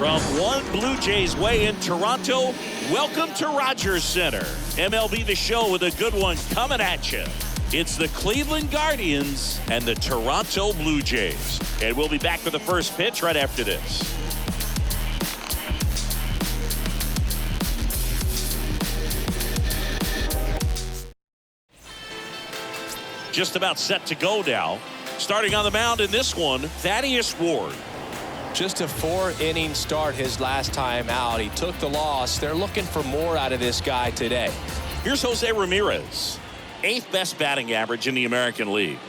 From One Blue Jays Way in Toronto, welcome to Rogers Center. MLB The Show with a good one coming at you. It's the Cleveland Guardians and the Toronto Blue Jays. And we'll be back for the first pitch right after this. Just about set to go now. Starting on the mound in this one, Thaddeus Ward. Just a 4-inning start his last time out. He took the loss. They're looking for more out of this guy today. Here's Jose Ramirez, 8th best batting average in the American League.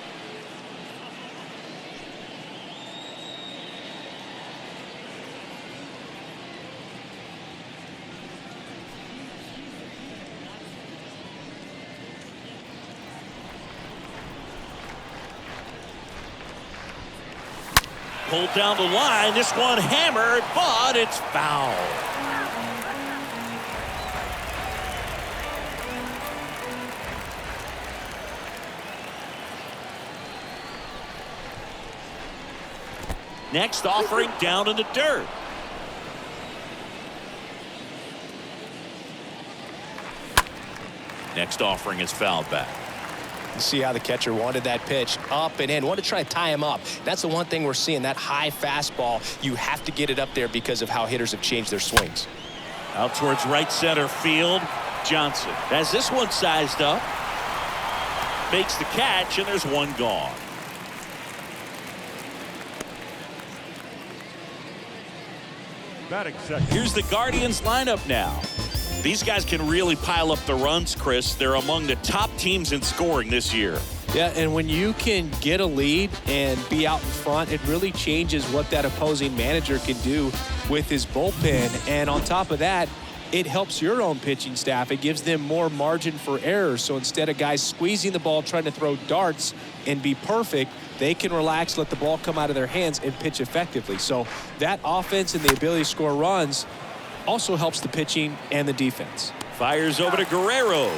Pulled down the line. This one hammered, but it's foul. Next offering down in the dirt. Next offering is fouled back. You see how the catcher wanted that pitch up and in. Wanted to try to tie him up. That's the one thing we're seeing, that high fastball. You have to get it up there because of how hitters have changed their swings. Out towards right center field. Johnson has this one sized up. Makes the catch, and there's one gone. Here's the Guardians lineup now. These guys can really pile up the runs, Chris. They're among the top teams in scoring this year. Yeah, and when you can get a lead and be out in front, it really changes what that opposing manager can do with his bullpen. And on top of that, it helps your own pitching staff. It gives them more margin for error. So instead of guys squeezing the ball, trying to throw darts and be perfect, they can relax, let the ball come out of their hands, and pitch effectively. So that offense and the ability to score runs also helps the pitching and the defense. Fires over to Guerrero.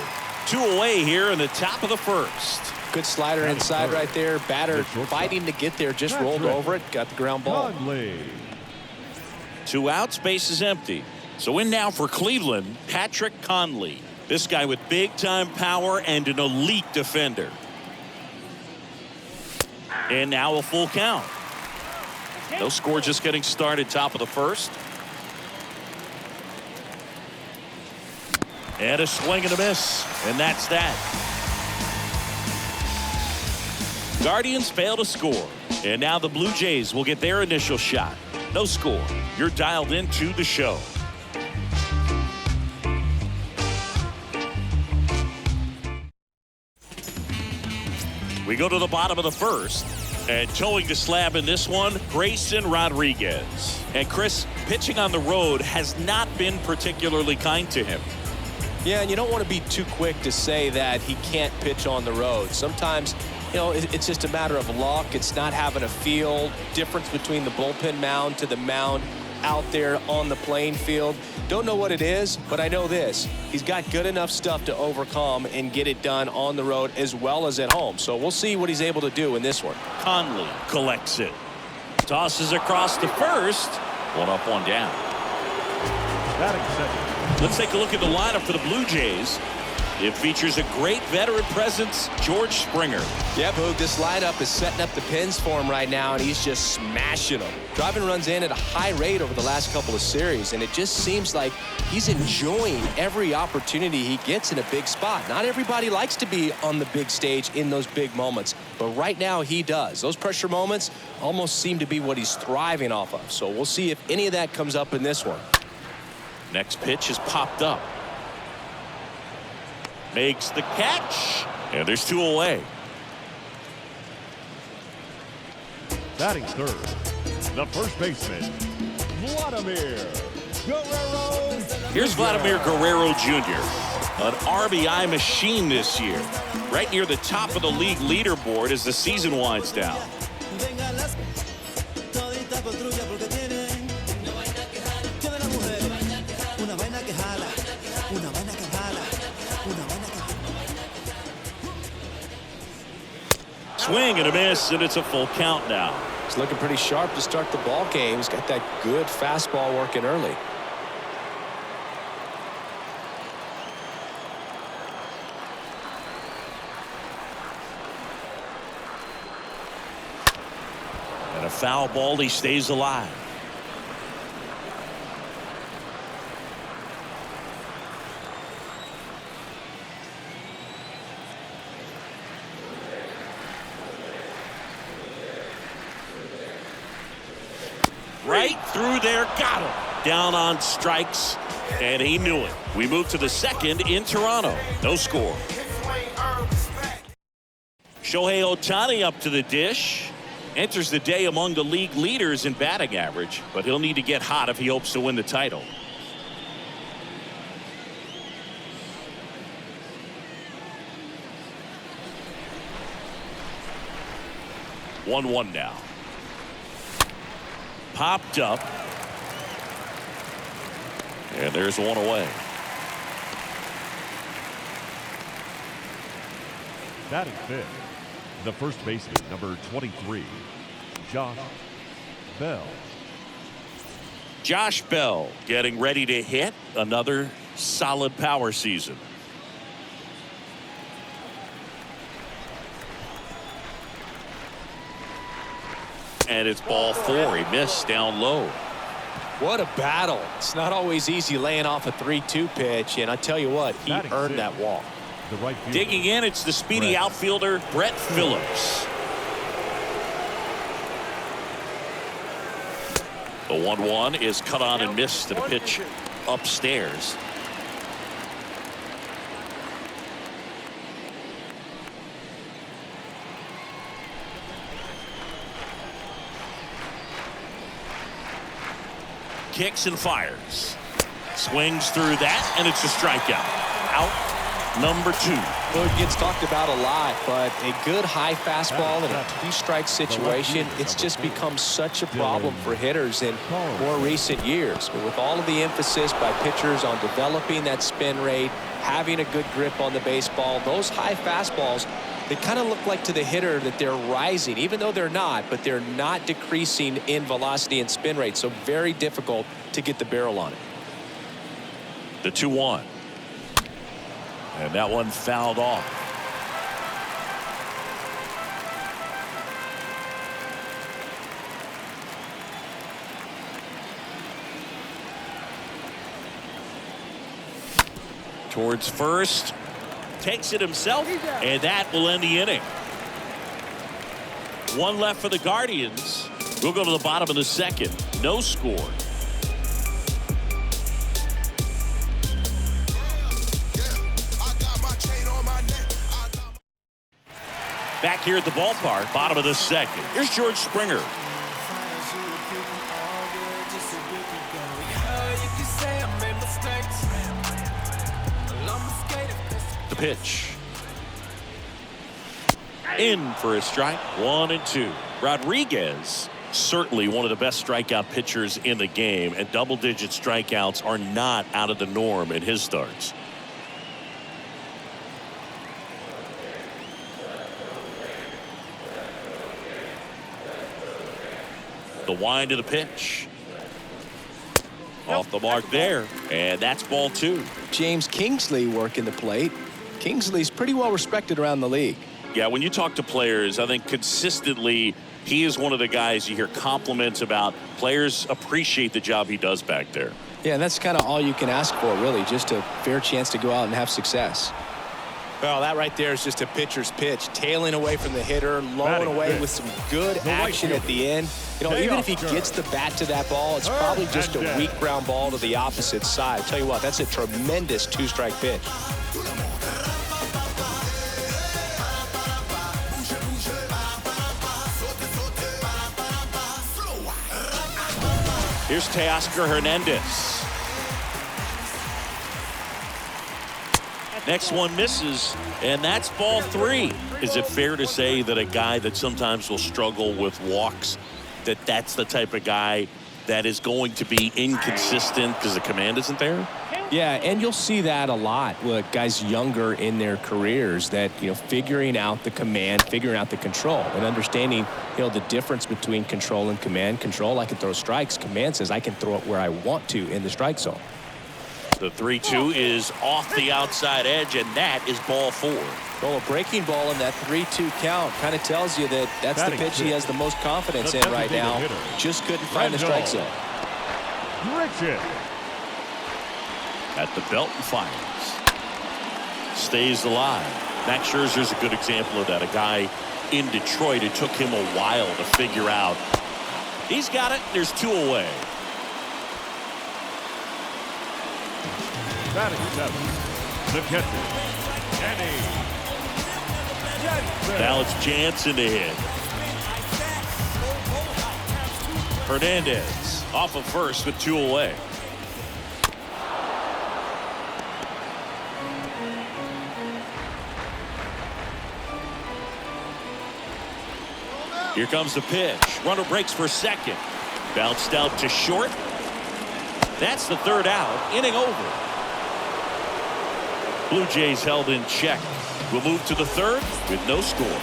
2 away here in the top of the first. Good slider inside right there. Batter fighting to get there, just rolled over it, got the ground ball. 2 outs, base is empty. So in now for Cleveland, Patrick Conley. This guy with big-time power and an elite defender. And now a full count. No score, just getting started, top of the first. And a swing and a miss, and that's that. Guardians fail to score, and now the Blue Jays will get their initial shot. No score. You're dialed into the show. We go to the bottom of the first, and towing the slab in this one, Grayson Rodriguez. And Chris, pitching on the road has not been particularly kind to him. Yeah, and you don't want to be too quick to say that he can't pitch on the road. Sometimes, you know, it's just a matter of luck. It's not having a feel. Difference between the bullpen mound to the mound out there on the playing field. Don't know what it is, but I know this. He's got good enough stuff to overcome and get it done on the road as well as at home. So we'll see what he's able to do in this one. Conley collects it. Tosses across to first. 1 up, 1 down. Batting second. Let's take a look at the lineup for the Blue Jays. It features a great veteran presence, George Springer. Yeah, Boog, this lineup is setting up the pins for him right now, and he's just smashing them. Driving runs in at a high rate over the last couple of series, and it just seems like he's enjoying every opportunity he gets in a big spot. Not everybody likes to be on the big stage in those big moments, but right now he does. Those pressure moments almost seem to be what he's thriving off of. So we'll see if any of that comes up in this one. Next pitch is popped up. Makes the catch, and there's 2 away. Batting third, the first baseman, Vladimir Guerrero. Here's Vladimir Guerrero Jr., an RBI machine this year. Right near the top of the league leaderboard as the season winds down. Swing and a miss, and it's a full count now. He's looking pretty sharp to start the ball game. He's got that good fastball working early. And a foul ball. He stays alive. Right through there, got him. Down on strikes, and he knew it. We move to the second in Toronto. No score. Shohei Ohtani up to the dish. Enters the day among the league leaders in batting average, but he'll need to get hot if he hopes to win the title. One now. Popped up. And there's one away. Batting fifth, the first baseman, number 23, Josh Bell. Josh Bell getting ready to hit another solid power season. And it's ball four. He missed down low. What a battle. It's not always easy laying off a 3-2 pitch, and I tell you what, he earned that walk. The right fielder. Digging in, it's the speedy outfielder, Brett Phillips. The 1-1 is cut on and missed, and a pitch upstairs. Kicks and fires. Swings through that, and it's a strikeout. Out number 2. Well, it gets talked about a lot, but a good high fastball in a 2-strike situation, it's just become such a problem for hitters in more recent years. But with all of the emphasis by pitchers on developing that spin rate, having a good grip on the baseball, those high fastballs, they kind of look like to the hitter that they're rising, even though they're not, but they're not decreasing in velocity and spin rate. So very difficult to get the barrel on it. The 2-1. And that one fouled off. Towards first. Takes it himself, and that will end the inning. One left for the Guardians. We'll go to the bottom of the second. No score. Back here at the ballpark, bottom of the second. Here's George Springer. The pitch. In for a strike. 1-2. Rodriguez, certainly one of the best strikeout pitchers in the game, and double-digit strikeouts are not out of the norm in his starts. The wind of the pitch. Off the mark there, and that's ball 2. James Kingsley working the plate. Kingsley's pretty well respected around the league. Yeah, when you talk to players, I think consistently he is one of the guys you hear compliments about. Players appreciate the job he does back there. Yeah, and that's kind of all you can ask for, really, just a fair chance to go out and have success. Well, that right there is just a pitcher's pitch, tailing away from the hitter, lowing away with some good action at the end. You know, even if he gets the bat to that ball, it's probably just a weak ground ball to the opposite side. Tell you what, that's a tremendous 2-strike pitch. Here's Teoscar Hernandez. Next one misses, and that's ball 3. Is it fair to say that a guy that sometimes will struggle with walks, that's the type of guy that is going to be inconsistent because the command isn't there? Yeah, and you'll see that a lot with guys younger in their careers that, figuring out the command, figuring out the control, and understanding, the difference between control and command. Control, I can throw strikes. Command says I can throw it where I want to in the strike zone. The 3-2 is off the outside edge, and that is ball 4. Well, a breaking ball in that 3-2 count kind of tells you that that's the pitch he has the most confidence in right now. Just couldn't find the strike zone. Richard. At the belt and fires. Stays alive. Max Scherzer's a good example of that. A guy in Detroit, it took him a while to figure out. He's got it. There's 2 away. Batting 7. The catcher, Kenny Jensen. Now it's Jansen to hit. Hernandez off of first with 2 away. Here comes the pitch. Runner breaks for second. Bounced out to short. That's the 3rd out. Inning over. Blue Jays held in check. We'll move to the 3rd with no score.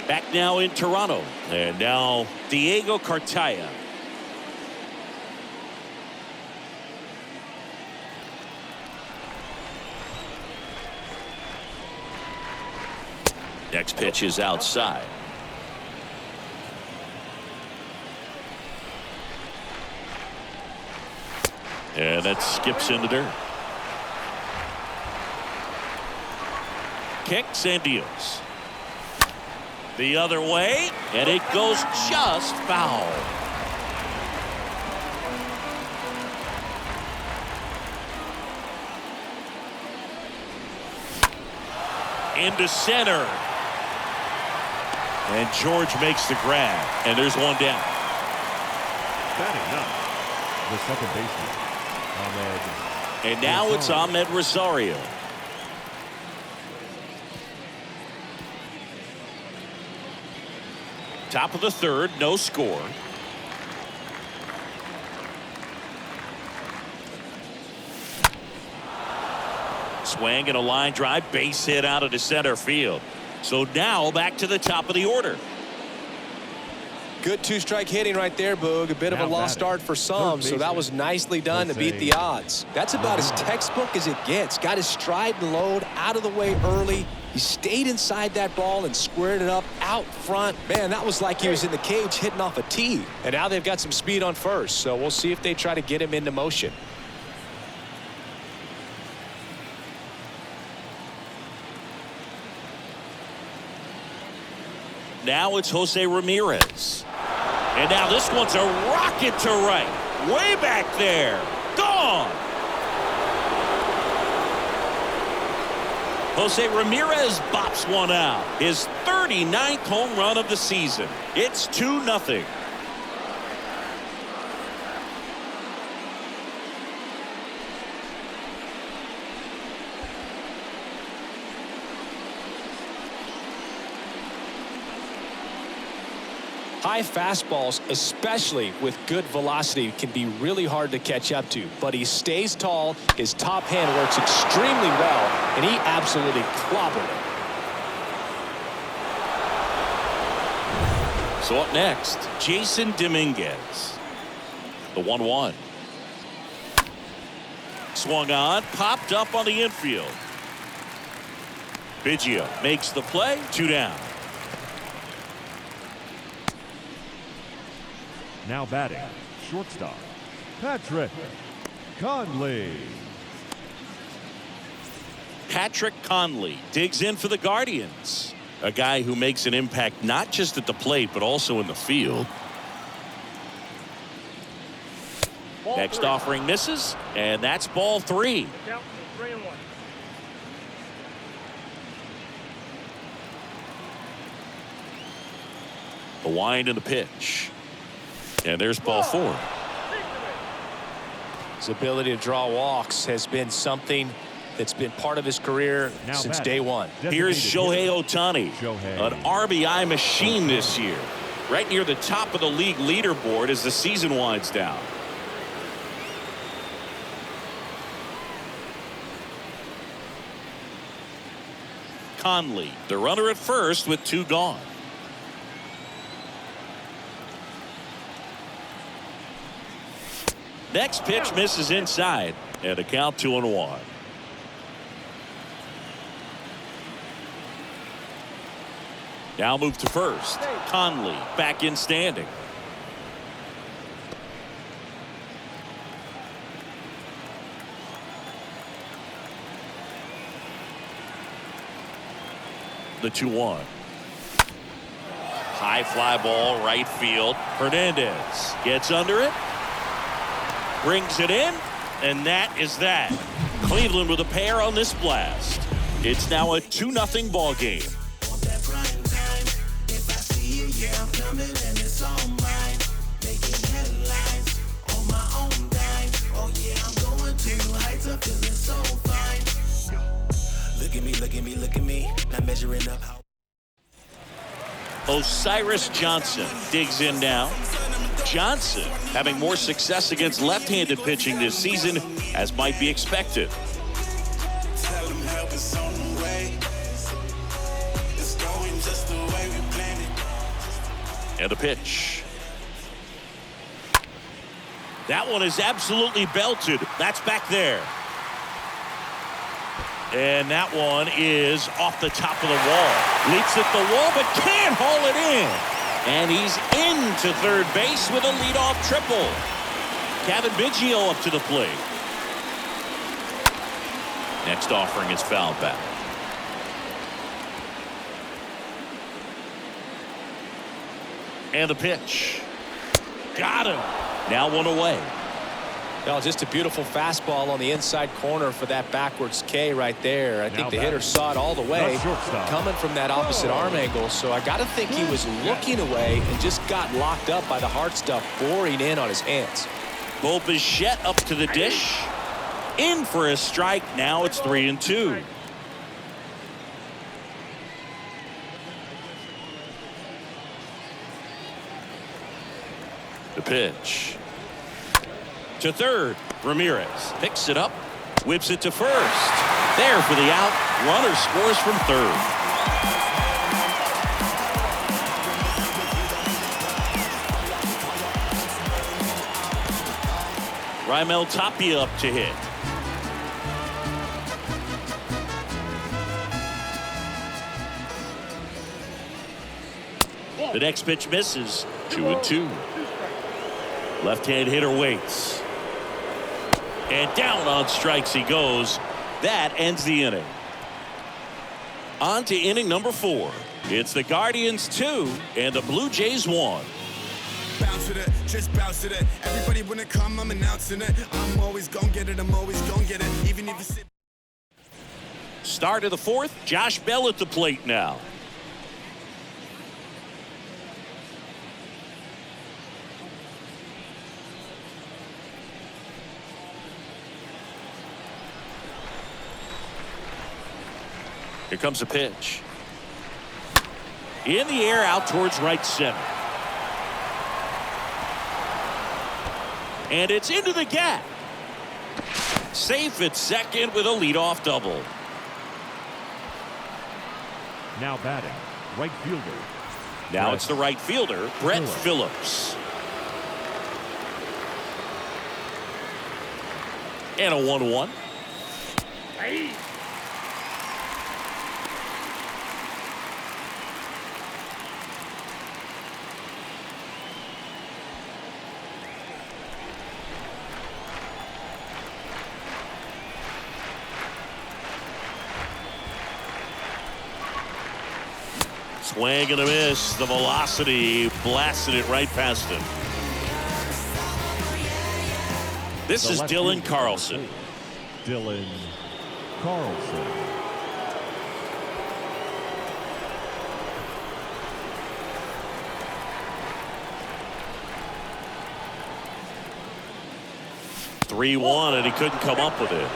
Back now in Toronto. And now Diego Cartaya. Next pitch is outside. And that skips into dirt. Kicks and deals. The other way, and it goes just foul. Into center. And George makes the grab, and there's 1 down. Batting 9. The second baseman, Ahmed. And now it's Ahmed Rosario. Top of the 3rd, no score. Swing and a line drive, base hit out into center field. So now back to the top of the order. Good 2-strike hitting right there, Boog. A bit of a lost start for some, so that was nicely done to beat the odds. That's about as textbook as it gets. Got his stride and load out of the way early. He stayed inside that ball and squared it up out front. Man, that was like he was in the cage hitting off a tee. And now they've got some speed on first, so we'll see if they try to get him into motion. Now it's Jose Ramirez. And now this one's a rocket to right. Way back there. Gone. Jose Ramirez bops one out. His 39th home run of the season. It's 2-0. High fastballs, especially with good velocity, can be really hard to catch up to. But he stays tall, his top hand works extremely well, and he absolutely clobbered it. So up next, Jason Dominguez. The 1-1. Swung on, popped up on the infield. Biggio makes the play, 2 down. Now batting, shortstop, Patrick Conley. Patrick Conley digs in for the Guardians. A guy who makes an impact not just at the plate, but also in the field. Next offering misses, and that's ball 3. Count 3-1. The wind and the pitch. And there's ball 4. His ability to draw walks has been something that's been part of his career Now since batting. day one. Here's Shohei Ohtani, Shohei. an RBI machine this year. Right near the top of the league leaderboard as the season winds down. Conley, the runner at first with 2 gone. Next pitch misses inside, and a count 2-1. Now move to first. Conley back in standing. The 2-1. High fly ball right field. Hernandez gets under it. Brings it in, and that is that. Cleveland with a pair on this blast. It's now a 2-0 ball game. Look at me, not measuring up how. Osiris Johnson digs in now. Johnson having more success against left-handed pitching this season, as might be expected. Tell them help is on the way. It's going just the way we planned it. And a pitch. That one is absolutely belted. That's back there. And that one is off the top of the wall. Leaps at the wall, but can't haul it in. And he's into third base with a leadoff triple. Kevin Biggio up to the plate. Next offering is fouled back. And the pitch. Got him. Now one away. Well, just a beautiful fastball on the inside corner for that backwards K right there. I think the hitter saw it all the way coming from that opposite arm angle. So I got to think he was looking away and just got locked up by the hard stuff boring in on his hands. Bo Bichette up to the dish. In for a strike. Now it's 3-2. The pitch. To third. Ramirez picks it up. Whips it to first. There for the out. Runner scores from third. Raimel Tapia up to hit. The next pitch misses. 2-2. Left-hand hitter waits. And down on strikes he goes. That ends the inning. On to inning number 4. It's the Guardians 2 and the Blue Jays 1. Bounce with it, just bounce with it. Everybody wanna come, I'm announcing it. I'm always gonna get it, I'm always gonna get it. Even if you sit. Start of the 4th. Josh Bell at the plate now. Here comes a pitch. In the air out towards right center. And it's into the gap. Safe at second with a leadoff double. Now batting, right fielder. Now it's the right fielder, Brett Phillips. And a 1-1. Swing and a miss. The velocity blasted it right past him. This is Dylan Carlson. Dylan Carlson. (3-1) and he couldn't come up with it.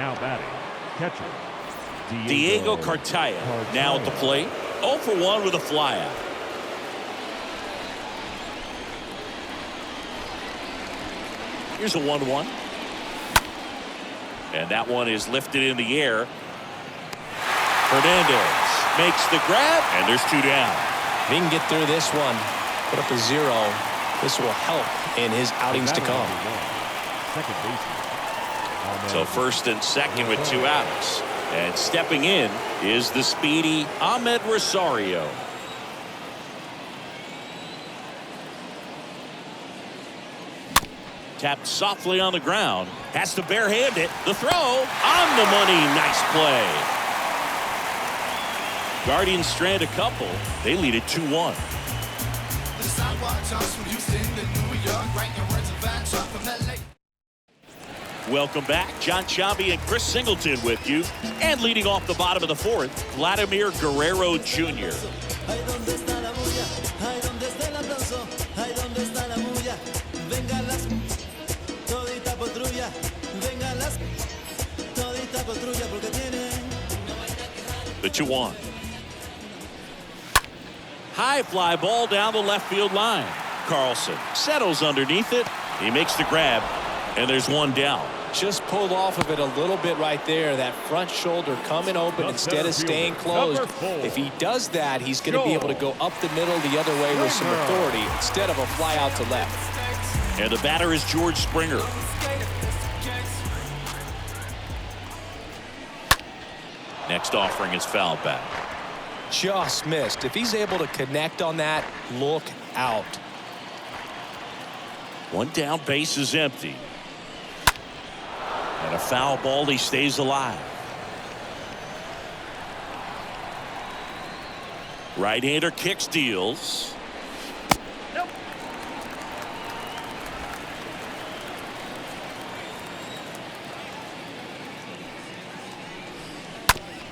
Now batting, catcher, Diego Cartaya now at the plate. 0 for 1 with a flyout. Here's a 1-1. And that one is lifted in the air. Hernandez makes the grab, and there's 2 down. If he can get through this one, put up a 0, this will help in his outings to come. Second baseman. So first and second with 2 outs. And stepping in is the speedy Ahmed Rosario. Tapped softly on the ground. Has to barehand it. The throw on the money. Nice play. Guardians strand a couple. They lead it 2-1. Welcome back. John Sciambi and Chris Singleton with you. And leading off the bottom of the 4th, Vladimir Guerrero Jr. The 2-1. High fly ball down the left field line. Carlson settles underneath it. He makes the grab, and there's 1 down. Just pulled off of it a little bit right there. That front shoulder coming open instead of staying closed. If he does that, he's going to be able to go up the middle the other way with some authority instead of a fly out to left. And the batter is George Springer. Next offering is fouled back. Just missed. If he's able to connect on that, look out. 1 down, base is empty. And a foul ball, he stays alive. Right-hander kicks, deals. Nope.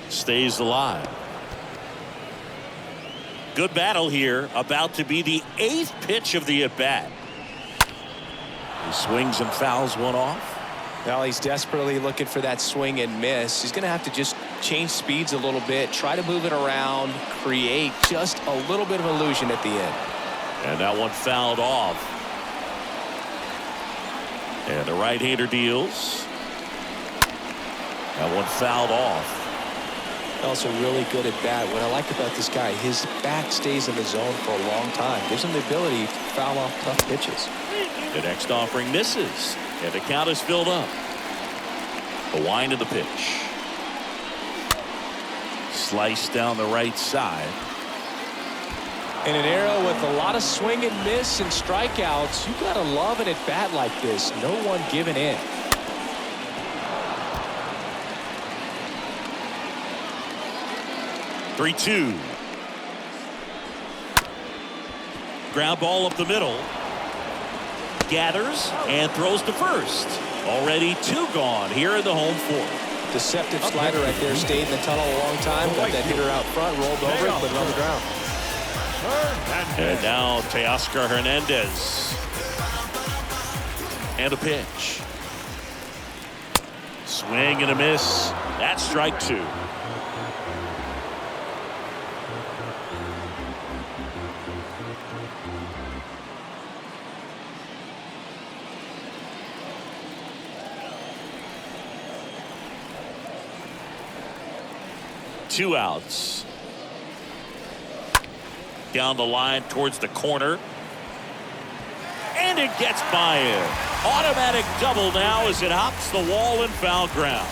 Stays alive. Good battle here. About to be the 8th pitch of the at-bat. He swings and fouls one off. Well, he's desperately looking for that swing and miss. He's going to have to just change speeds a little bit, try to move it around, create just a little bit of illusion at the end. And that one fouled off. And the right-hander deals. That one fouled off. Also really good at bat. What I like about this guy, his back stays in the zone for a long time. Gives him the ability to foul off tough pitches. The next offering misses. And the count is filled up. The wind of the pitch. Sliced down the right side. In an era with a lot of swing and miss and strikeouts, you gotta love an at-bat like this. No one giving in. Three-two. Ground ball up the middle. Gathers and throws to first. Already 2 gone here in the home 4th. Deceptive slider right there. Stayed in the tunnel a long time. Got that hitter out front. Rolled over it. Put it on the ground. And now Teoscar Hernandez. And a pitch. Swing and a miss. That's strike 2. Two outs. Down the line towards the corner. And it gets by him. Automatic double now as it hops the wall and foul ground.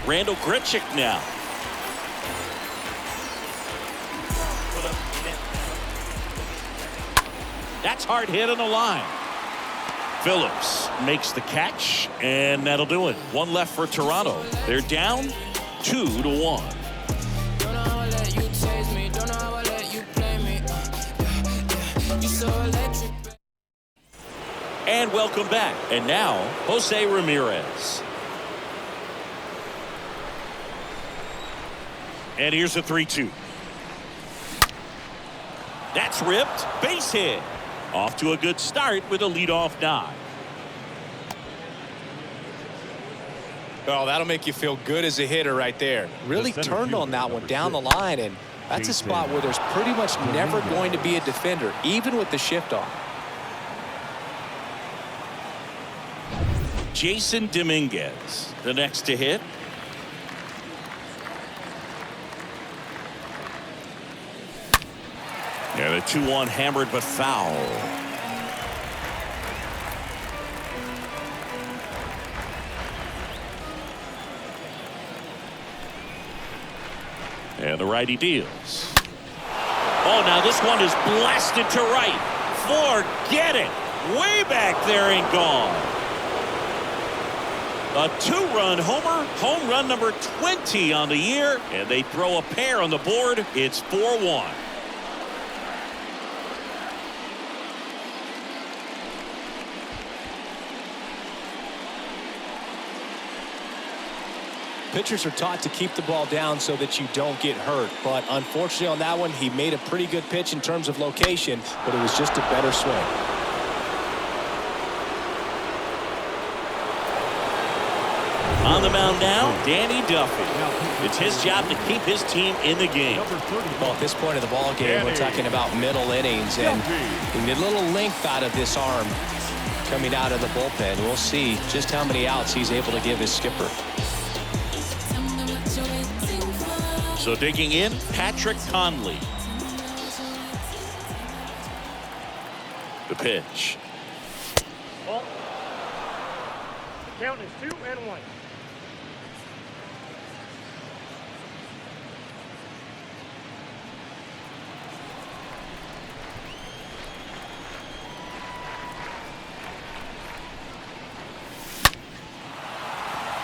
Randall Grichuk now. That's hard hit on the line. Phillips makes the catch, and that'll do it. 1 left for Toronto. They're down 2-1. And welcome back. And now, Jose Ramirez. And here's a 3-2. That's ripped. Base hit. Off to a good start with a leadoff nod. Oh, that'll make you feel good as a hitter right there. Really turned on that one down the line, and that's a spot where there's pretty much never going to be a defender, even with the shift off. Jason Dominguez, the next to hit. And a 2-1 hammered but foul. And the righty deals. Oh, now this one is blasted to right. Forget it. Way back there and gone. A 2-run homer. Home run number 20 on the year. And they throw a pair on the board. It's 4-1. Pitchers are taught to keep the ball down so that you don't get hurt. But unfortunately on that one, he made a pretty good pitch in terms of location, but it was just a better swing. On the mound now, Danny Duffy. It's his job to keep his team in the game. Well, at this point of the ball game, we're talking about middle innings, and we need a little length out of this arm coming out of the bullpen. We'll see just how many outs he's able to give his skipper. So digging in, Patrick Conley. The pitch. Ball. The count is 2-1.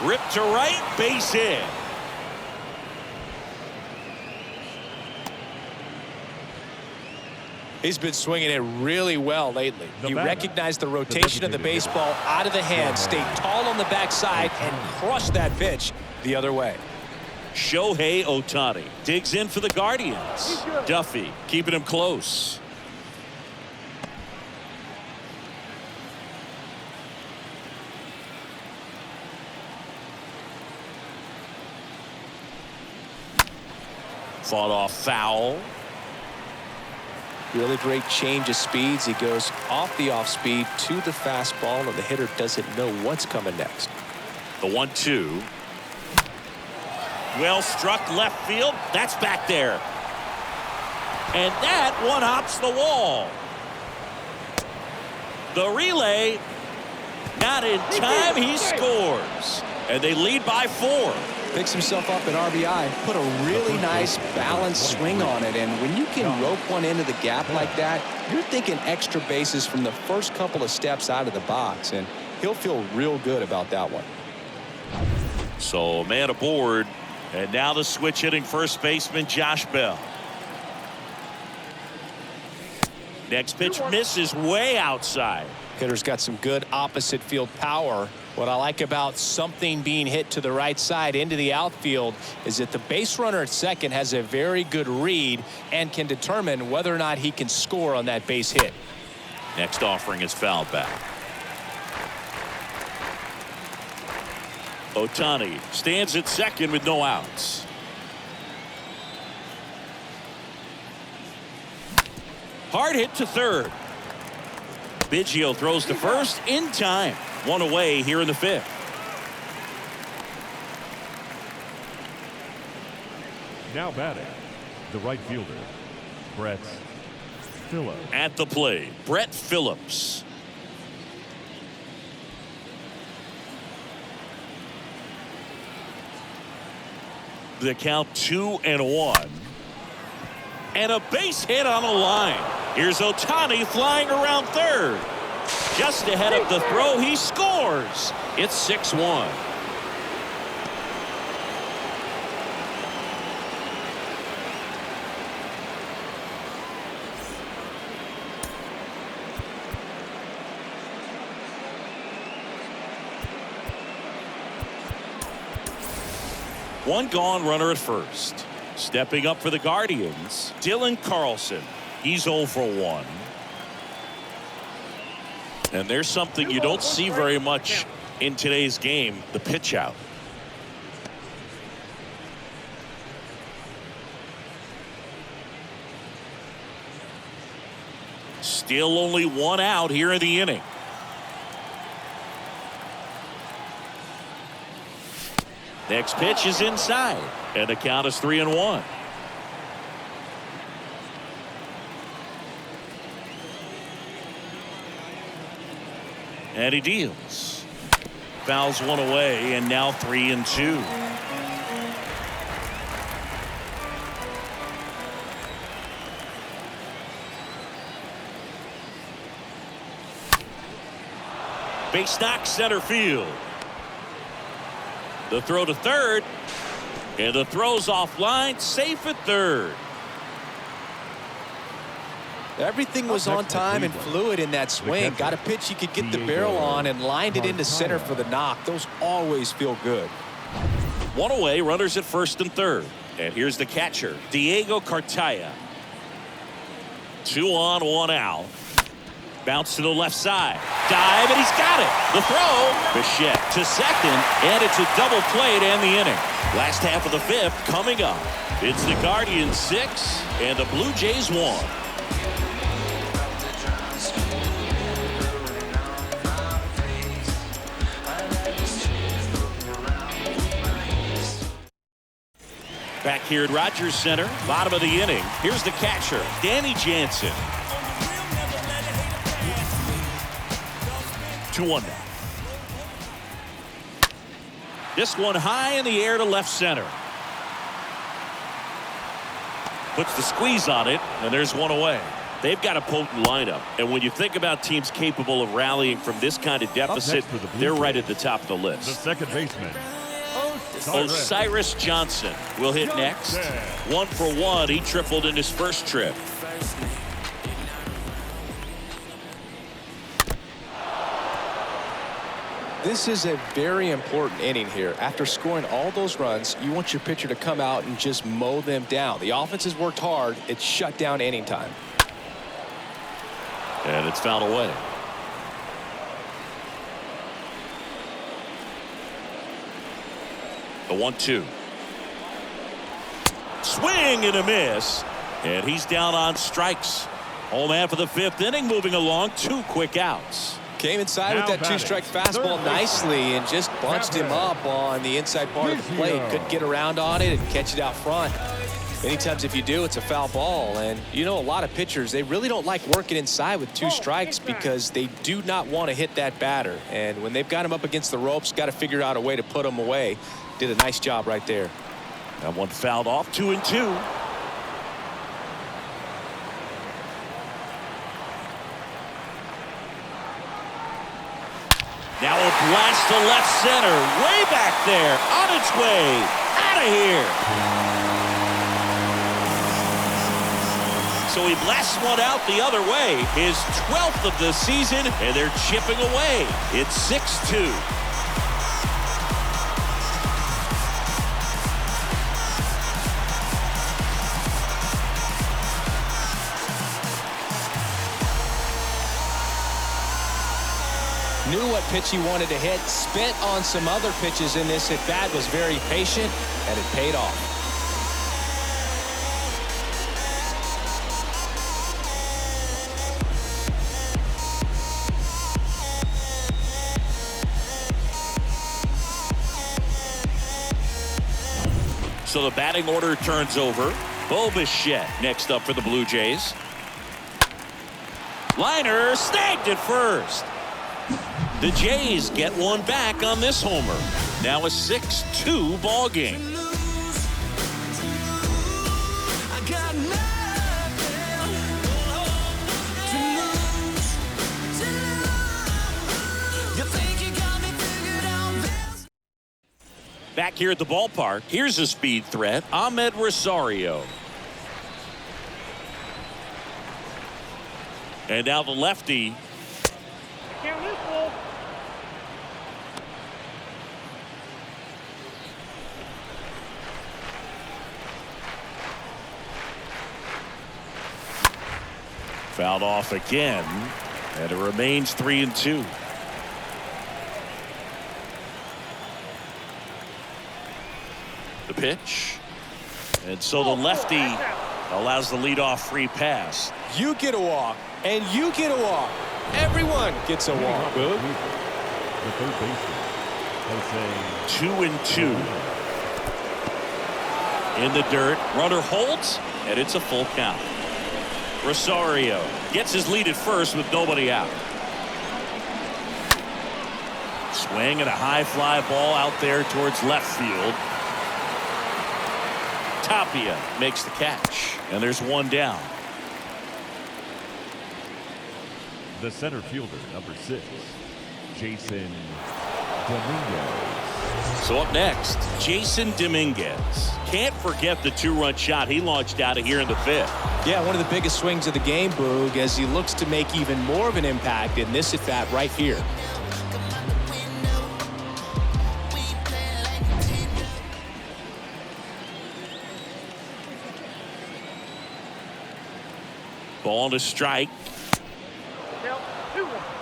Ripped to right, base hit. He's been swinging it really well lately. He recognized the rotation of the baseball out of the hand, stayed tall on the backside, and crushed that pitch the other way. Shohei Ohtani digs in for the Guardians. Duffy keeping him close. Fought off foul. Really great change of speeds. He goes off the off speed to the fastball, and the hitter doesn't know what's coming next. The 1-2. Well struck left field. That's back there. And that one hops the wall. The relay. Not in time. He scores. And they lead by 4. Picks himself up an RBI, put a really nice balanced swing on it, and when you can rope one into the gap like that, you're thinking extra bases from the first couple of steps out of the box, and he'll feel real good about that one. So man aboard, and now the switch hitting first baseman Josh Bell. Next pitch misses way outside. Hitter's got some good opposite field power. What I like about something being hit to the right side into the outfield is that the base runner at second has a very good read and can determine whether or not he can score on that base hit. Next offering is fouled back. Ohtani stands at second with no outs. Hard hit to third. Biggio throws to first in time. One away here in the 5th. Now batting, the right fielder, Brett Phillips. At the plate, Brett Phillips. The count 2-1. And a base hit on a line. Here's Ohtani flying around third. Just ahead of the throw, he scores. It's 6-1. One gone, runner at first. Stepping up for the Guardians, Dylan Carlson. He's 0 for 1. And there's something you don't see very much in today's game, the pitch out. Still only 1 out here in the inning. Next pitch is inside, and the count is 3-1. And he deals. Fouls one away, and now 3-2. Base knock center field. The throw to third, and the throw's offline, safe at third. Everything was on time and fluid in that swing. Got a pitch he could get the barrel on and lined it into center for the knock. Those always feel good. 1 away, runners at first and third. And here's the catcher, Diego Cartaya. 2 on, 1 out. Bounce to the left side. Dive, and he's got it. The throw. Bichette to second, and it's a double play to end the inning. Last half of the 5th coming up. It's the Guardians 6 and the Blue Jays 1. Back here at Rogers Center, bottom of the inning. Here's the catcher, Danny Jansen. 2-1 now. This one high in the air to left center. Puts the squeeze on it, and there's 1 away. They've got a potent lineup, and when you think about teams capable of rallying from this kind of deficit, they're right at the top of the list. The second baseman, Osiris Johnson will hit next. 1 for 1. He tripled in his first trip. This is a very important inning here. After scoring all those runs, you want your pitcher to come out and just mow them down. The offense has worked hard. It's shut down inning time. And it's fouled away. The 1-2. Swing and a miss. And he's down on strikes. Home half of the 5th inning moving along. 2 quick outs. Came inside with that 2-strike fastball nicely and just bunched him up on the inside part of the plate. Couldn't get around on it and catch it out front. Many times if you do, it's a foul ball. And you know, a lot of pitchers, they really don't like working inside with 2 strikes because they do not want to hit that batter. And when they've got him up against the ropes, got to figure out a way to put him away. Did a nice job right there. That one fouled off. 2-2. Now a blast to left center, way back there, on its way, out of here. So he blasts one out the other way, his 12th of the season, and they're chipping away. It's 6-2. Knew what pitch he wanted to hit, spent on some other pitches in this at bat, was very patient, and it paid off. So the batting order turns over. Bo Bichette next up for the Blue Jays. Liner snagged at first. The Jays get one back on this homer. Now a 6-2 ball game. Back here at the ballpark, here's a speed threat, Ahmed Rosario. And now the lefty. Count is full. Fouled off again, and it remains 3-2. The pitch, and so the lefty allows the leadoff free pass. You get a walk, and you get a walk. Everyone gets a walk, Boog. The third baseman, Jose. 2-2. In the dirt, runner holds, and it's a full count. Rosario gets his lead at first with nobody out. Swing and a high fly ball out there towards left field. Tapia makes the catch, and there's one down. The center fielder, number 6, Jason Dominguez. So up next, Jason Dominguez. Can't forget the 2-run shot he launched out of here in the 5th. Yeah, one of the biggest swings of the game, Boog, as he looks to make even more of an impact in this at-bat right here. Ball to strike.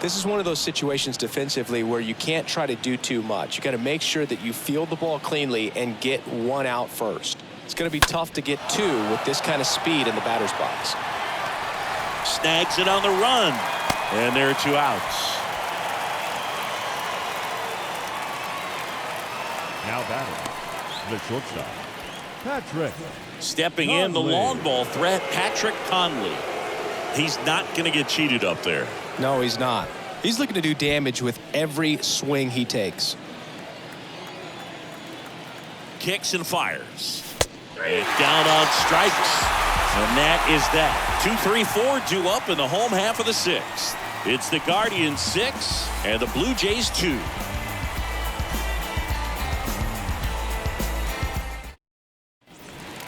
This is one of those situations defensively where you can't try to do too much. You got to make sure that you field the ball cleanly and get one out first. It's going to be tough to get two with this kind of speed in the batter's box. Snags it on the run, and there are 2 outs. Now batting, the shortstop, Patrick. Stepping in, the Conley. long ball threat, Patrick Conley. He's not going to get cheated up there. No, he's not. He's looking to do damage with every swing he takes. Kicks and fires. And down on strikes. And that is that. 2-3-4 due up in the home half of the 6th. It's the Guardians 6 and the Blue Jays 2.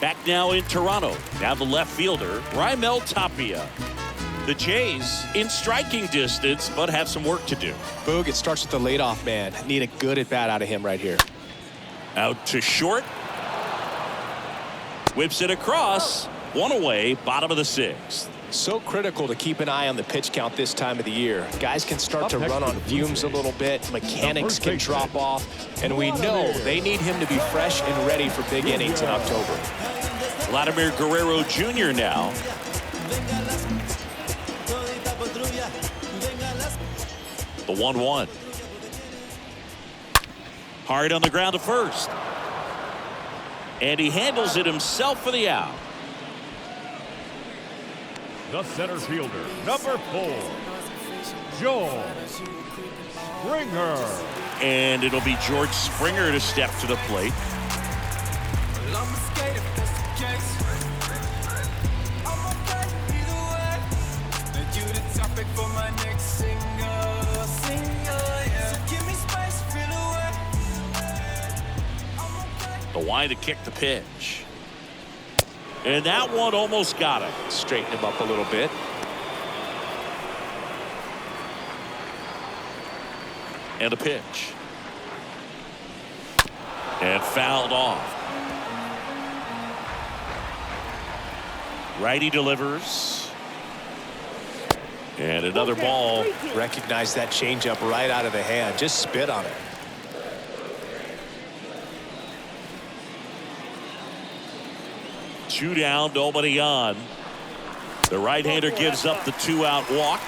Back now in Toronto. Now the left fielder, Raimel Tapia. The Jays in striking distance, but have some work to do. Boog, it starts with the leadoff man. Need a good at-bat out of him right here. Out to short. Whips it across. One away, bottom of the 6th. So critical to keep an eye on the pitch count this time of the year. Guys can start to run on fumes a little bit. Mechanics can drop off. And we know they need him to be fresh and ready for big innings in October. Vladimir Guerrero Jr. now. The 1-1. Hard on the ground to first. And he handles it himself for the out. The center fielder, number 4, George Springer. And it'll be George Springer to step to the plate. The wind to kick the pitch. And that one almost got him. Straighten him up a little bit. And a pitch. And fouled off. Righty delivers. And another ball. Recognize that changeup right out of the hand. Just spit on it. Two down, nobody on. The right-hander gives up the 2-out walk.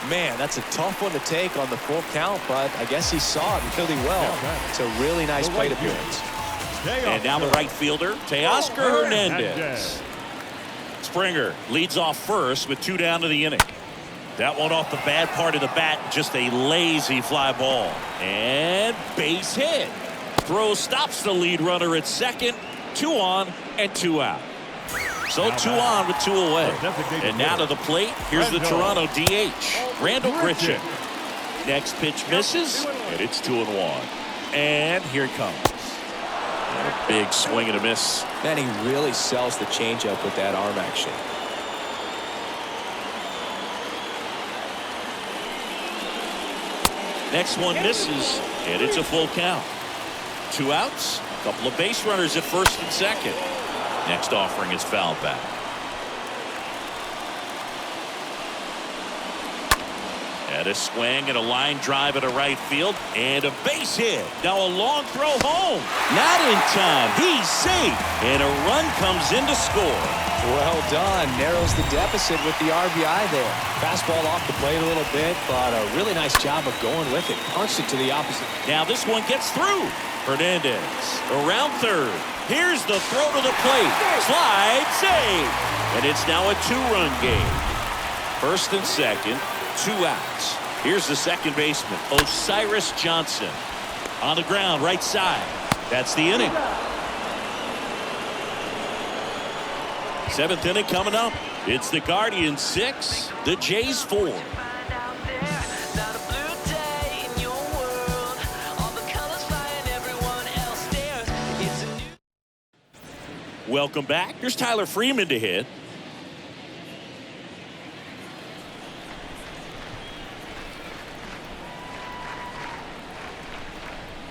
Man, that's a tough one to take on the full count, but I guess he saw it really well. It's a really nice plate appearance. And now the right fielder, Teoscar Hernandez. Springer leads off first with 2 down to the inning. That one off the bad part of the bat, just a lazy fly ball. And base hit. Throw stops the lead runner at second. 2 on and 2 out. So 2 on with 2 away. And now to the plate, here's the Toronto DH, Randall Grichuk. Next pitch misses, and it's 2-1. And here it comes. And a big swing and a miss. Man, he really sells the changeup with that arm action. Next one misses, and it's a full count. 2 outs, a couple of base runners at first and second. Next offering is fouled back. And a swing and a line drive at a right field and a base hit. Now a long throw home. Not in time. He's safe. And a run comes in to score. Well done. Narrows the deficit with the RBI there. Fastball off the plate a little bit, but a really nice job of going with it. Punched it to the opposite. Now this one gets through. Hernandez around third. Here's the throw to the plate. Slide, save. And it's now a 2-run game. First and second, 2 outs. Here's the second baseman, Osiris Johnson. On the ground, right side. That's the inning. 7th inning coming up. It's the Guardians 6, the Jays 4. Welcome back. Here's Tyler Freeman to hit.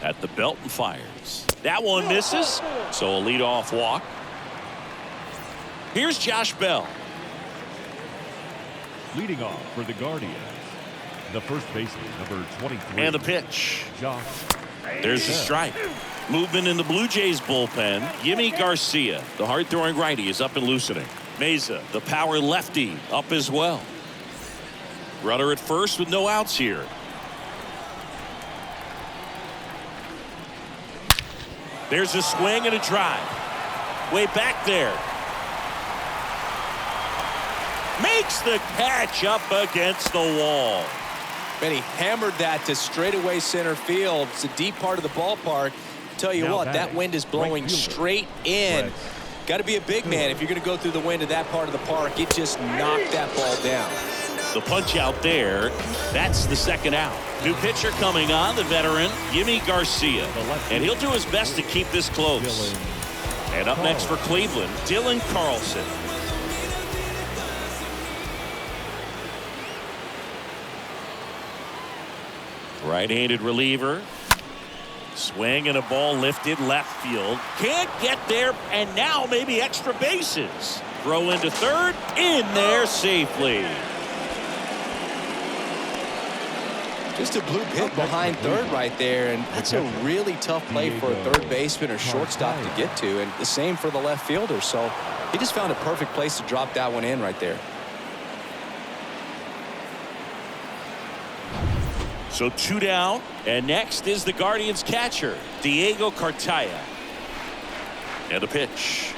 At the belt and fires. That one misses. So a leadoff walk. Here's Josh Bell. Leading off for the Guardians, the first baseman, number 23. And the pitch. Josh. There's the strike. Movement in the Blue Jays bullpen. Yimi Garcia, the hard-throwing righty, is up and loosening. Meza, the power lefty, up as well. Runner at first with no outs here. There's a swing and a drive. Way back there. Makes the catch up against the wall. And he hammered that to straightaway center field. It's a deep part of the ballpark. Tell you what, that wind is blowing straight in. Got to be a big man if you're going to go through the wind of that part of the park. It just knocked that ball down. The punch out there. That's the second out. New pitcher coming on, the veteran, Yimi Garcia. And he'll do his best to keep this close. And up next for Cleveland, Dylan Carlson. Right-handed reliever. Swing and a ball lifted left field. Can't get there, and now maybe extra bases. Throw into third, in there safely. Just a blue hit behind third right there, and that's a really tough play for a third baseman or shortstop to get to, and the same for the left fielder. So he just found a perfect place to drop that one in right there. So 2 down, and next is the Guardians catcher, Diego Cartaya. And a pitch.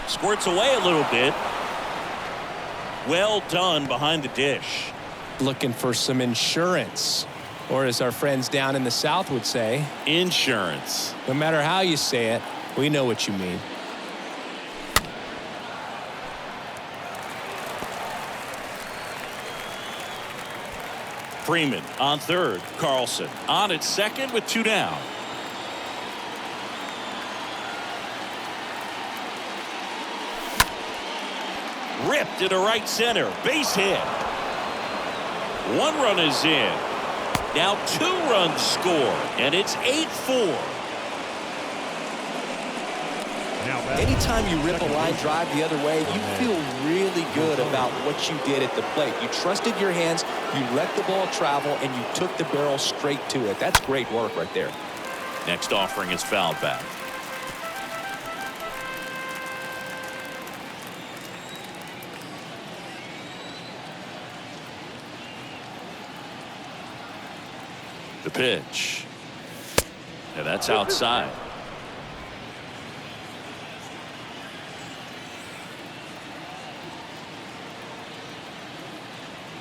Squirts away a little bit. Well done behind the dish. Looking for some insurance, or as our friends down in the South would say, insurance. No matter how you say it, we know what you mean. Freeman on third. Carlson on at second with 2 down. Ripped into right center. Base hit. 1 run is in. Now 2 runs score, and it's 8-4. Anytime you rip a line drive the other way, you feel really good about what you did at the plate. You trusted your hands, you let the ball travel, and you took the barrel straight to it. That's great work right there. Next offering is fouled back. The pitch. And that's outside.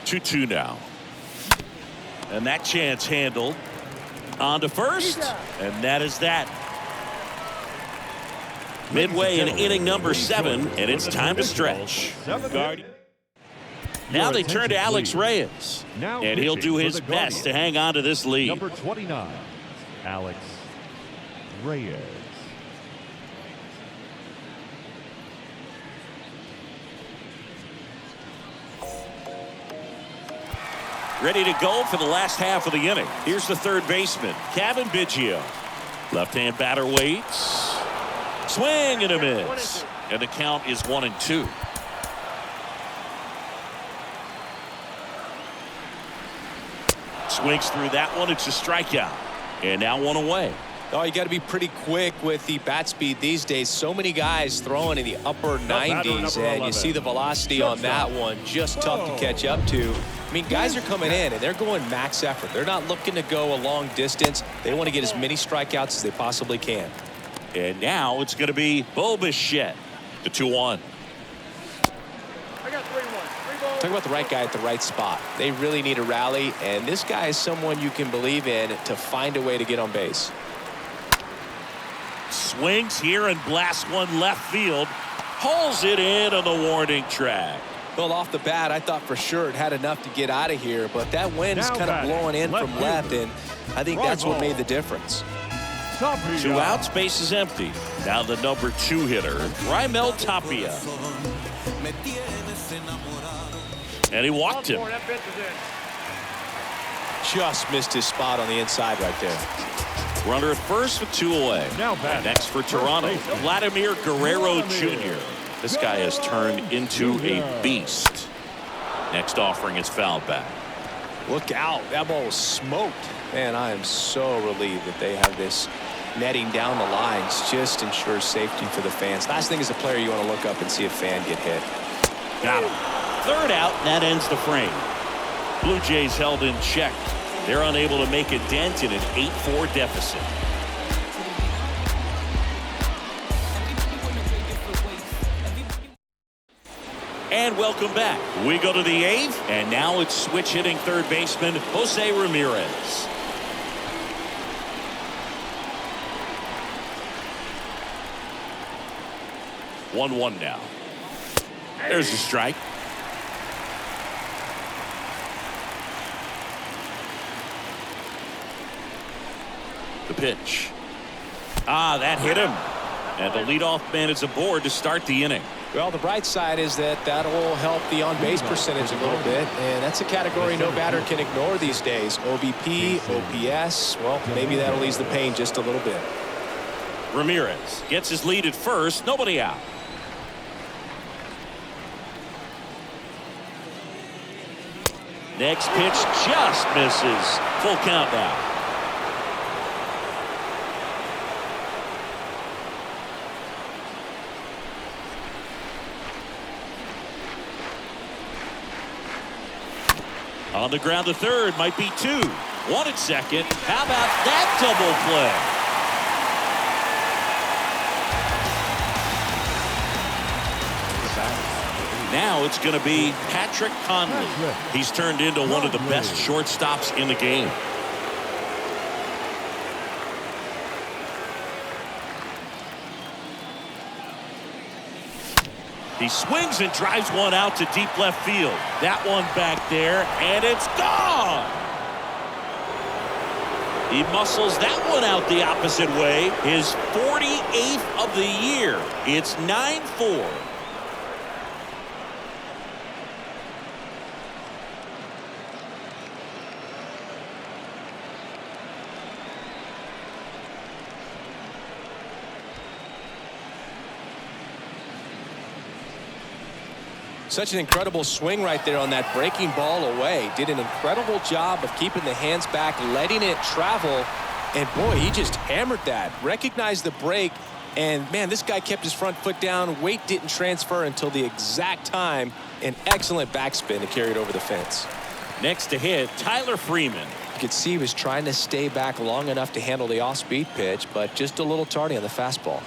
Two now. And that chance handled. On to first. And that is that. Midway in inning number 7, and it's time to stretch. Now they turn to Alex Reyes. And he'll do his best to hang on to this lead. Number 29, Alex Reyes. Ready to go for the last half of the inning. Here's the third baseman, Cavan Biggio. Left-hand batter waits. Swing and a miss. And the count is 1-2. swings through that one. It's a strikeout. And now one away. Oh, you got to be pretty quick with the bat speed these days. So many guys throwing in the upper 90s, and you see the velocity on that one. Just tough to catch up to. I mean, guys are coming in, and they're going max effort. They're not looking to go a long distance. They want to get as many strikeouts as they possibly can. And now it's going to be Bo Bichette. The 2-1. I got 3-1. Talk about the right guy at the right spot. They really need a rally, and this guy is someone you can believe in to find a way to get on base. Swings here and blasts one left field. Hauls it in on the warning track. Well, off the bat, I thought for sure it had enough to get out of here, but that wind is kind of blowing in from left, and I think that's what made the difference. 2 outs, base is empty. Now the number 2 hitter, Raimel Tapia. And he walked him. That pitch is in. Just missed his spot on the inside right there. Runner at first with 2 away. And next for Toronto, Vladimir Guerrero Jr. This guy has turned into a beast. Next offering is fouled back. Look out. That ball was smoked. Man, I am so relieved that they have this netting down the lines. Just ensures safety for the fans. Last thing as a player, you want to look up and see a fan get hit. Got him. 3rd out, and that ends the frame. Blue Jays held in check. They're unable to make a dent in an 8-4 deficit. And welcome back. We go to the 8th, and now it's switch hitting third baseman Jose Ramirez. One now. There's a strike. The pitch. That hit him. And the leadoff man is aboard to start the inning. Well, the bright side is that will help the on-base percentage a little bit, and that's a category no batter can ignore these days. OBP, OPS, well, maybe that'll ease the pain just a little bit. Ramirez gets his lead at first. Nobody out. Next pitch just misses. Full count now. On the ground to third, might be 2. 1 at second. How about that double play? Now it's going to be Patrick Conley. He's turned into one of the best shortstops in the game. He swings and drives one out to deep left field. That one back there, and it's gone. He muscles that one out the opposite way. His 48th of the year. It's 9-4. Such an incredible swing right there on that breaking ball away. Did an incredible job of keeping the hands back, letting it travel. And boy, he just hammered that. Recognized the break. And man, this guy kept his front foot down. Weight didn't transfer until the exact time. An excellent backspin to carry it over the fence. Next to hit, Tyler Freeman. You could see he was trying to stay back long enough to handle the off-speed pitch, but just a little tardy on the fastball.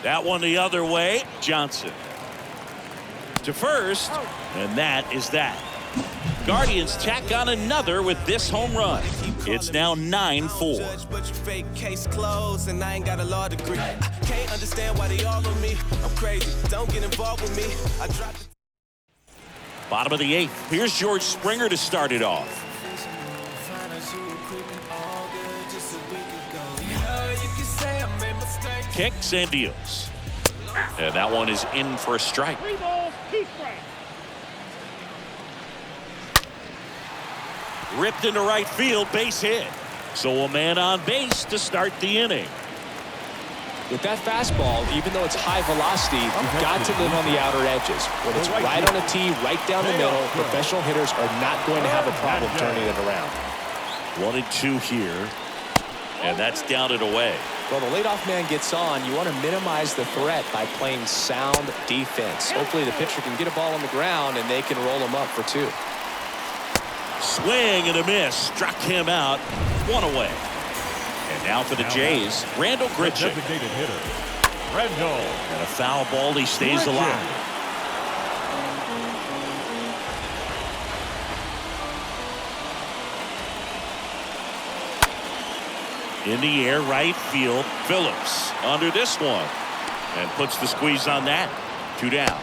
That one the other way. Johnson to first, and that is that. Guardians tack on another with this home run. It's now 9-4. But your fake case closed, and I ain't got a law degree. I can't understand why they all on me. I'm crazy. Don't get involved with me. I dropped it. Bottom of the 8th. Here's George Springer to start it off. Kicks and deals. And that one is in for a strike. 3 balls, 2 strikes. Ripped into right field, base hit. So a man on base to start the inning. With that fastball, even though it's high velocity, you've got to live on the outer edges. When it's right on a tee, right down the middle, professional hitters are not going to have a problem turning it around. 1-2 here. And that's down and away. Well, the leadoff man gets on. You want to minimize the threat by playing sound defense. Hopefully the pitcher can get a ball on the ground and they can roll him up for 2. Swing and a miss. Struck him out. 1 away. And now for the Jays, Randall Grichuk. Designated hitter, Randall. And a foul ball. He stays alive. In the air, right field. Phillips under this one. And puts the squeeze on that. 2 down.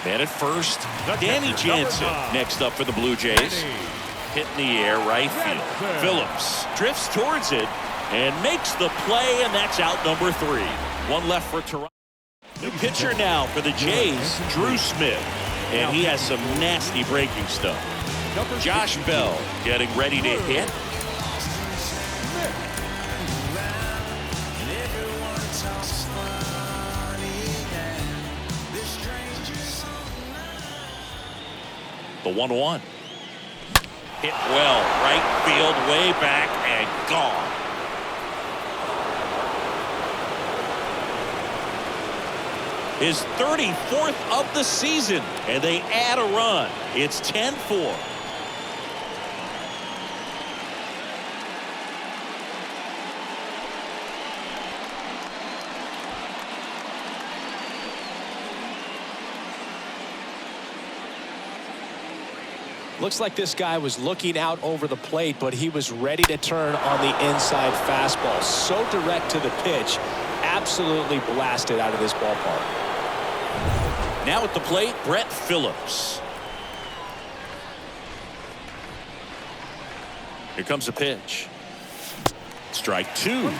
Man at first, Danny Jansen next up for the Blue Jays. Hit in the air, right field. Phillips drifts towards it and makes the play, and that's out number 3. 1 left for Toronto. New pitcher now for the Jays, Drew Smith. And he has some nasty breaking stuff. Josh Bell getting ready to hit. The 1-1. Hit well, right field, way back, and gone. His 34th of the season, and they add a run. It's 10-4. Looks like this guy was looking out over the plate, but he was ready to turn on the inside fastball. So direct to the pitch. Absolutely blasted out of this ballpark. Now at the plate, Brett Phillips. Here comes the pitch. Strike 2.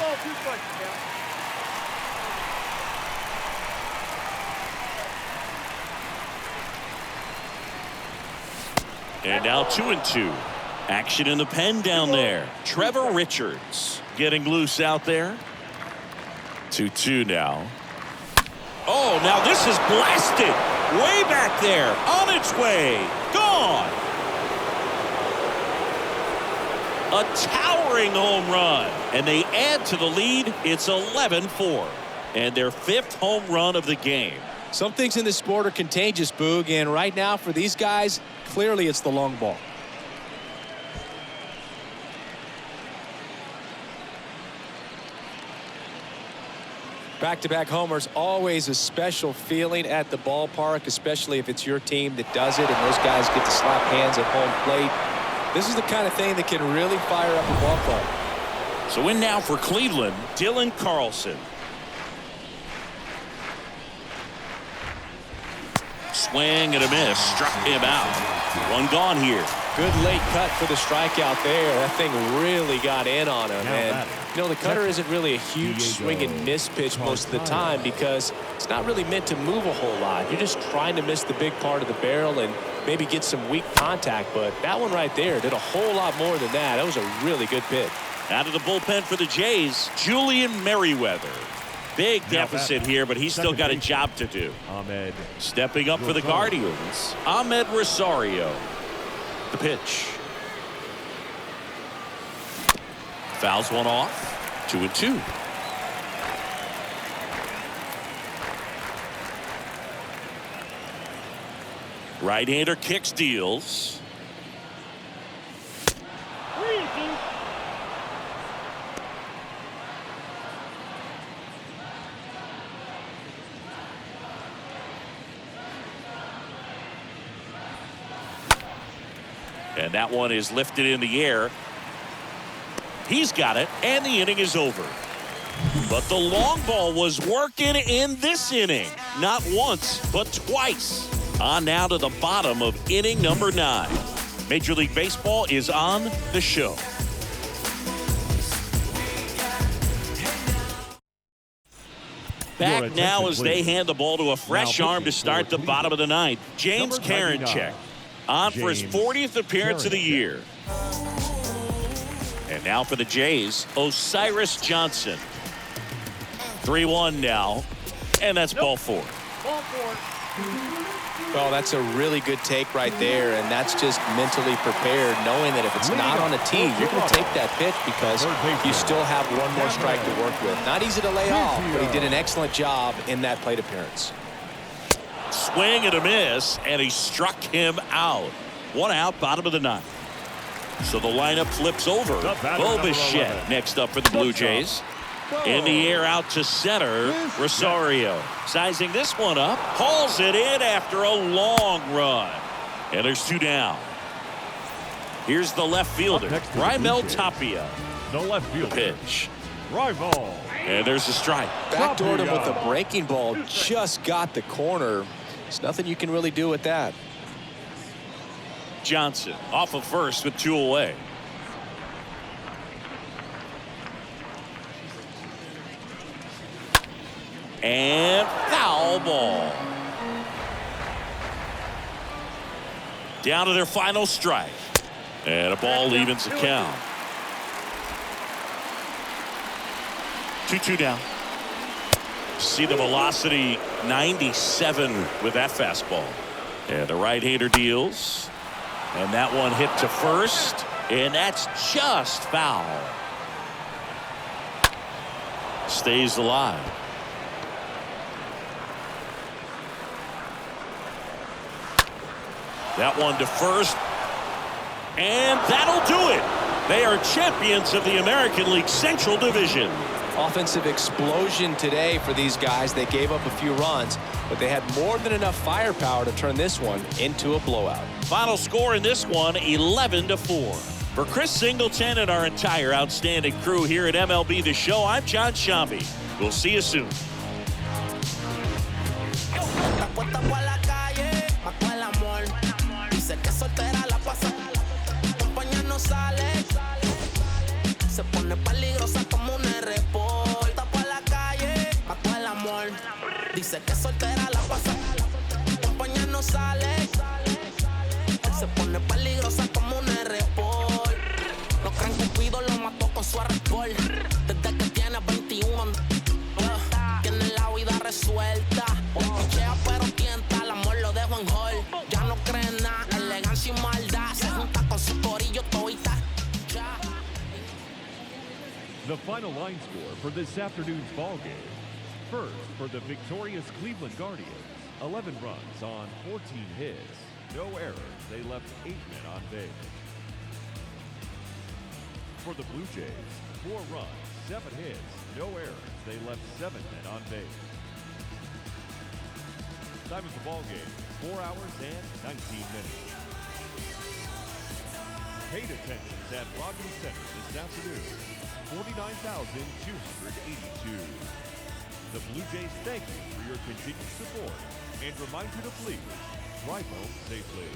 And now 2-2. Action in the pen down there. Trevor Richards getting loose out there. 2-2 now. Oh, now this is blasted. Way back there. On its way. Gone. A towering home run. And they add to the lead. It's 11-4. And their 5th home run of the game. Some things in this sport are contagious, Boog, and right now for these guys, clearly it's the long ball. Back-to-back homers, always a special feeling at the ballpark, especially if it's your team that does it and those guys get to slap hands at home plate. This is the kind of thing that can really fire up a ball club. So in now for Cleveland, Dylan Carlson. Swing and a miss. Struck him out. 1 gone here. Good late cut for the strikeout there. That thing really got in on him. And, you know, the cutter isn't really a huge swing and miss pitch most of the time because it's not really meant to move a whole lot. You're just trying to miss the big part of the barrel and maybe get some weak contact. But that one right there did a whole lot more than that. That was a really good pitch. Out of the bullpen for the Jays, Julian Merriweather. Big deficit here, but he's still got a job to do. Ahmed. Stepping up for the Guardians, Ahmed Rosario. The pitch. Fouls one off. 2-2. Right-hander kicks, deals. And that one is lifted in the air. He's got it, and the inning is over. But the long ball was working in this inning. Not once, but twice. On now to the bottom of inning number 9. Major League Baseball is on the show. Back now as they hand the ball to a fresh arm to start the bottom of the 9th. James Karinchak on for his 40th appearance of the year. And Now for the Jays, Osiris Johnson. 3-1 now, and that's ball 4. Ball 4. Well, that's a really good take right there, and that's just mentally prepared, knowing that if it's not on a tee, you're going to take that pitch because you still have one more strike to work with. Not easy to lay off, but he did an excellent job in that plate appearance. Swing and a miss, and he struck him out. 1 out, bottom of the 9th. So the lineup flips over. Bo Bichette next up for the Blue Jays. In the air out to center, Rosario. Sizing this one up, hauls it in after a long run. And there's 2 down. Here's the left fielder, Raimel Tapia. The left fielder, Pitch. Raimel. And there's a strike. Backdoored him with the breaking ball, just got the corner. There's nothing you can really do with that. Johnson off of first with 2 away. And foul ball. Down to their final strike. And a ball evens the count. 2-2 down. See the velocity 97 with that fastball. And the right-hander deals. And that one hit to first. And that's just foul. Stays alive. That one to first. And that'll do it. They are champions of the American League Central Division. Offensive explosion today for these guys. They gave up a few runs, but they had more than enough firepower to turn this one into a blowout. Final score in this one, 11-4. For Chris Singleton and our entire outstanding crew here at MLB The Show, I'm John Shambi. We'll see you soon. Se pone peligrosa como un report. Está por la calle, mató el amor. Dice que soltera la pasa. Compañía no sale. Se pone peligrosa como un report. No creen que Cupido lo mató con su arrespol. Desde que tiene 21, tiene la vida resuelta. Pichea pero tienta, el amor lo dejo en hall. Ya no cree nada, elegancia y maldad. Se junta con su corillo todita. The final line score for this afternoon's ball game. First, for the victorious Cleveland Guardians, 11 runs on 14 hits. No errors. They left 8 men on base. For the Blue Jays, 4 runs, 7 hits. No errors. They left 7 men on base. Time of the ball game, 4 hours and 19 minutes. Paid attendance at Rogers Center this afternoon. 49,282. The Blue Jays thank you for your continued support and remind you to please drive home safely.